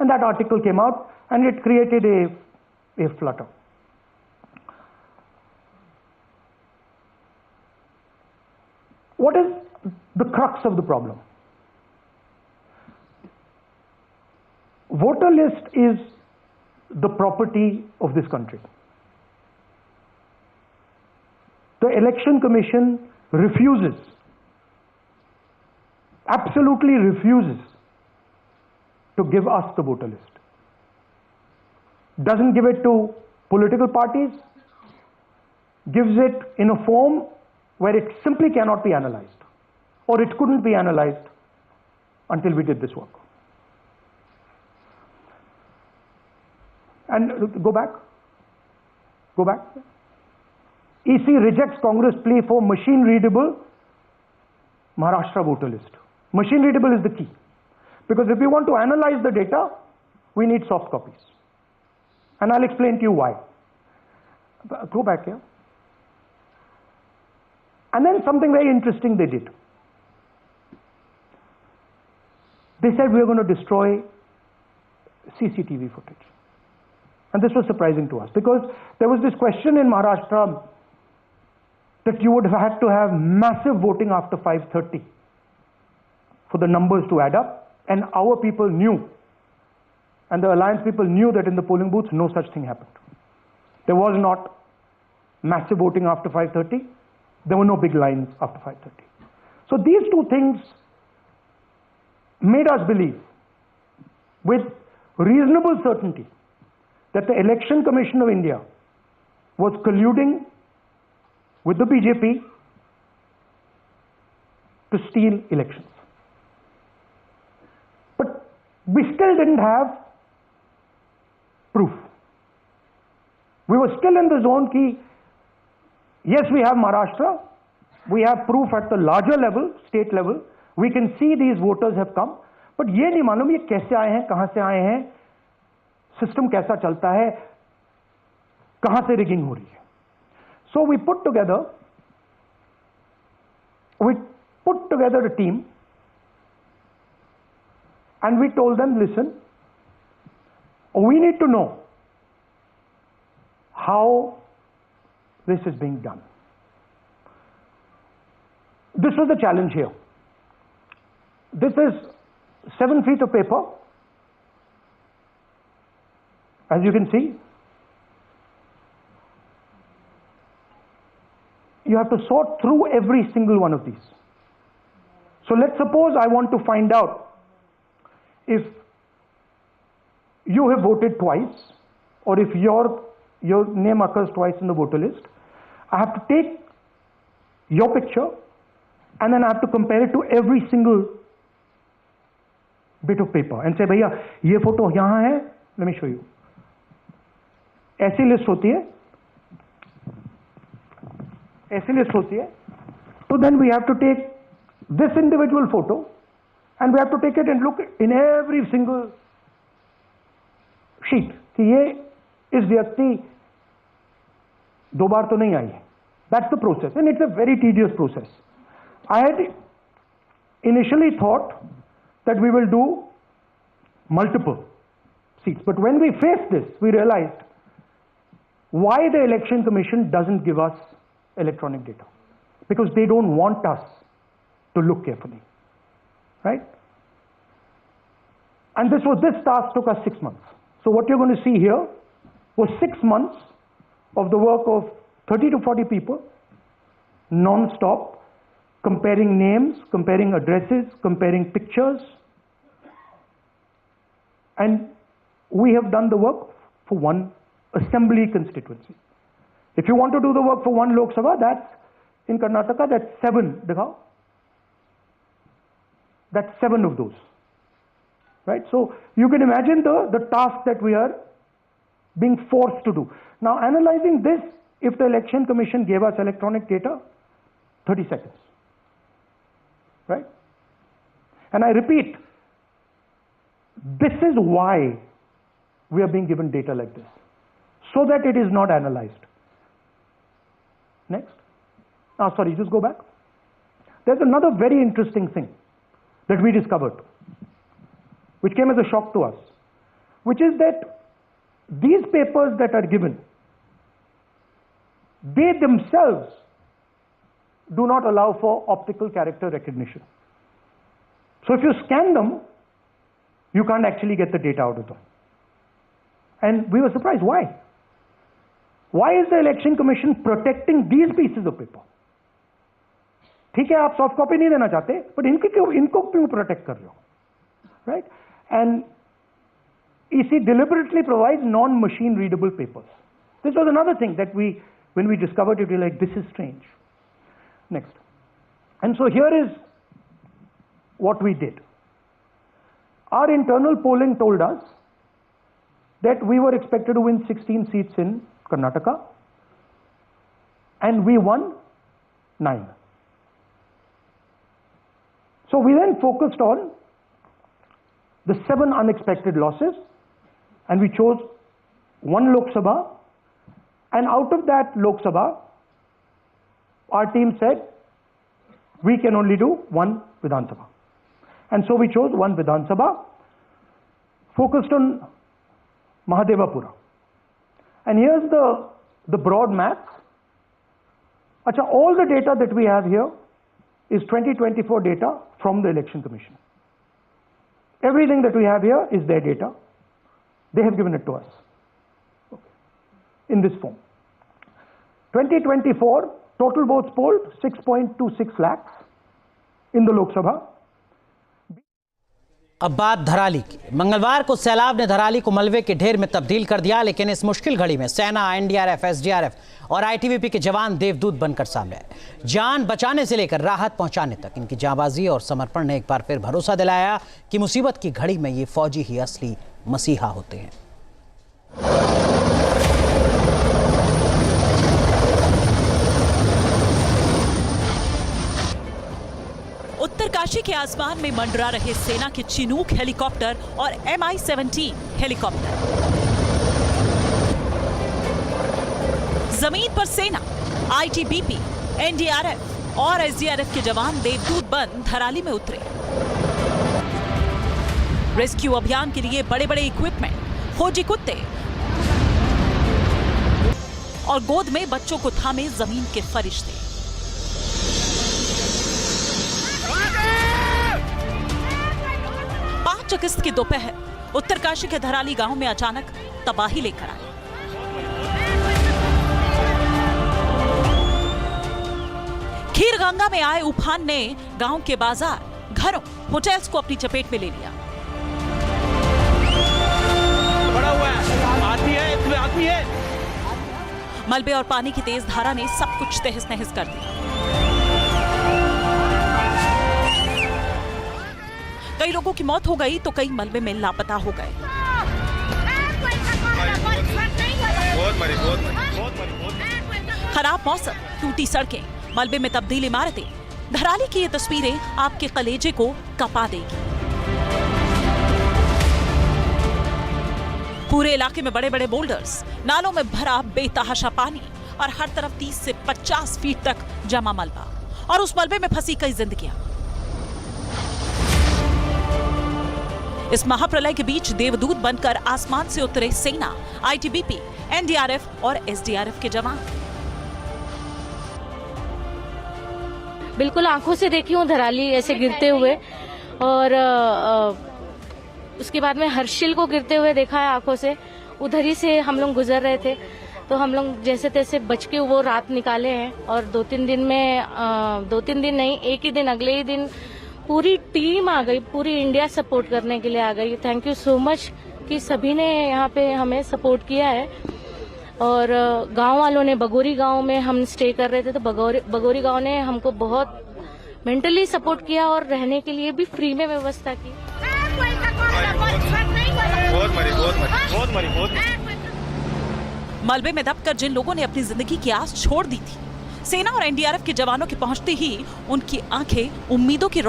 And that article came out and it created a flutter. What is the crux of the problem? Voter list is the property of this country. The Election Commission refuses, absolutely refuses to give us the voter list. Doesn't give it to political parties, gives it in a form where it simply cannot be analyzed, or it couldn't be analyzed until we did this work. And go back. EC rejects Congress plea for machine readable Maharashtra voter list. Machine readable is the key. Because if we want to analyze the data, we need soft copies. And I'll explain to you why. Go back here. And then something very interesting they did. They said we are going to destroy CCTV footage. And this was surprising to us because there was this question in Maharashtra that you would have had to have massive voting after 5:30 for the numbers to add up. And our people knew, and the alliance people knew that in the polling booths no such thing happened. There was not massive voting after 5:30. There were no big lines after 5:30. So these two things made us believe with reasonable certainty that the Election Commission of India was colluding with the BJP to steal elections. But we still didn't have proof. We were still in the zone ki, yes, we have Maharashtra, we have proof at the larger level, state level, we can see these voters have come, but ye nahi malum ye kaise aaye hain, kahan se aaye hain, system kaisa chalta hai, kahan se rigging ho rahi hai. So we put together a team and we told them, listen, we need to know how this is being done. This was the challenge here. This is 7 feet of paper. As you can see, you have to sort through every single one of these. So let's suppose I want to find out if you have voted twice or if your name occurs twice in the voter list. I have to take your picture and then I have to compare it to every single bit of paper and say, भैया ये photo यहाँ है, let me show you. ऐसी list होती है, so then we have to take this individual photo and we have to take it and look in every single sheet कि ये इस व्यक्ति दो बार तो नहीं आई है. That's the process and it's a very tedious process. I had initially thought that we will do multiple seats, but when we faced this, we realized why the Election Commission doesn't give us electronic data. Because they don't want us to look carefully, right? And this task took us 6 months. So what you're going to see here was 6 months of the work of 30 to 40 people, non-stop, comparing names, comparing addresses, comparing pictures. And we have done the work for one assembly constituency. If you want to do the work for one Lok Sabha, that's in Karnataka, that's 7. That's 7 of those. Right? So you can imagine the task that we are being forced to do. Now analyzing this, if the Election Commission gave us electronic data, 30 seconds. Right? And I repeat, this is why we are being given data like this, so that it is not analyzed. Next. Sorry, just go back. There's another very interesting thing that we discovered, which came as a shock to us. which is that these papers that are given, they themselves do not allow for optical character recognition. So if you scan them, you can't actually get the data out of them. And we were surprised, why? Why is the Election Commission protecting these pieces of paper? ठीक है, आप soft copy नहीं देना चाहते, but इनको क्यों protect कर रहे हो, right? And EC deliberately provides non-machine readable papers. This was another thing that when we discovered it, we were like, this is strange. Next. And so here is what we did. Our internal polling told us that we were expected to win 16 seats in Karnataka, and we won 9. So we then focused on the 7 unexpected losses, and we chose 1 Lok Sabha, and out of that Lok Sabha, our team said we can only do 1 Vidhan Sabha. And so we chose 1 Vidhan Sabha, focused on Mahadevapura. And here's the broad math. Achha, all the data that we have here is 2024 data from the Election Commission. Everything that we have here is their data. They have given it to us in this form. 2024 total votes polled 6.26 lakhs in the Lok Sabha. अब बात धराली की। मंगलवार को सैलाब ने धराली को मलबे के ढेर में तब्दील कर दिया, लेकिन इस मुश्किल घड़ी में सेना, एनडीआरएफ, एसडीआरएफ और आईटीबीपी के जवान देवदूत बनकर सामने आए। जान बचाने से लेकर राहत पहुंचाने तक इनकी जांबाजी और समर्पण ने एक बार फिर भरोसा दिलाया कि मुसीबत की घड़ी में ये फौजी ही असली मसीहा होते हैं। उत्तरकाशी के आसमान में मंडरा रहे सेना के चिनूक हेलीकॉप्टर और MI-17 हेलीकॉप्टर। जमीन पर सेना, आईटीबीपी, एनडीआरएफ और एसडीआरएफ के जवान देवदूत बन धराली में उतरे। रेस्क्यू अभियान के लिए बड़े बड़े इक्विपमेंट, फौजी कुत्ते और गोद में बच्चों को थामे जमीन के फरिश्ते। 5 अगस्त की दोपहर उत्तरकाशी के धराली गांव में अचानक तबाही लेकर आई। खीरगंगा में आए उफान ने गांव के बाजार, घरों, होटल्स को अपनी चपेट में ले लिया। बड़ा हुआ है, आती है। मलबे और पानी की तेज धारा ने सब कुछ तहस नहस कर दिया। कई लोगों की मौत हो गई तो कई मलबे में लापता हो गए। खराब मौसम, टूटी सड़कें, मलबे में तब्दील इमारतें, धराली की ये तस्वीरें आपके कलेजे को कपा देगी। पूरे इलाके में बड़े बड़े बोल्डर्स, नालों में भरा बेतहाशा पानी और हर तरफ 30 से 50 फीट तक जमा मलबा और उस मलबे में फंसी कई जिंदगियां। इस महाप्रलय के बीच देवदूत बनकर आसमान से उतरे सेना, आईटीबीपी, एनडीआरएफ और एसडीआरएफ के जवान। बिल्कुल आंखों से देखी हूँ धराली ऐसे गिरते हुए, और उसके बाद में हर्षिल को गिरते हुए देखा है आंखों से। उधर ही से हम लोग गुजर रहे थे तो हम लोग जैसे तैसे बच के वो रात निकाले हैं, और 2-3 दिन में 2-3 दिन नहीं, एक ही दिन, अगले ही दिन पूरी टीम आ गई, पूरी इंडिया सपोर्ट करने के लिए आ गई। थैंक यू सो मच कि सभी ने यहाँ पे हमें सपोर्ट किया है। और गांव वालों ने, बगोरी गांव में हम स्टे कर रहे थे तो बगोरी गांव ने हमको बहुत मेंटली सपोर्ट किया और रहने के लिए भी फ्री में व्यवस्था की। मलबे में दबकर जिन लोगों ने अपनी जिंदगी की आस छोड़ दी थी, सेना और एनडीआरएफ के जवानों के पहुंचते ही उनकी आंखें उम्मीदों की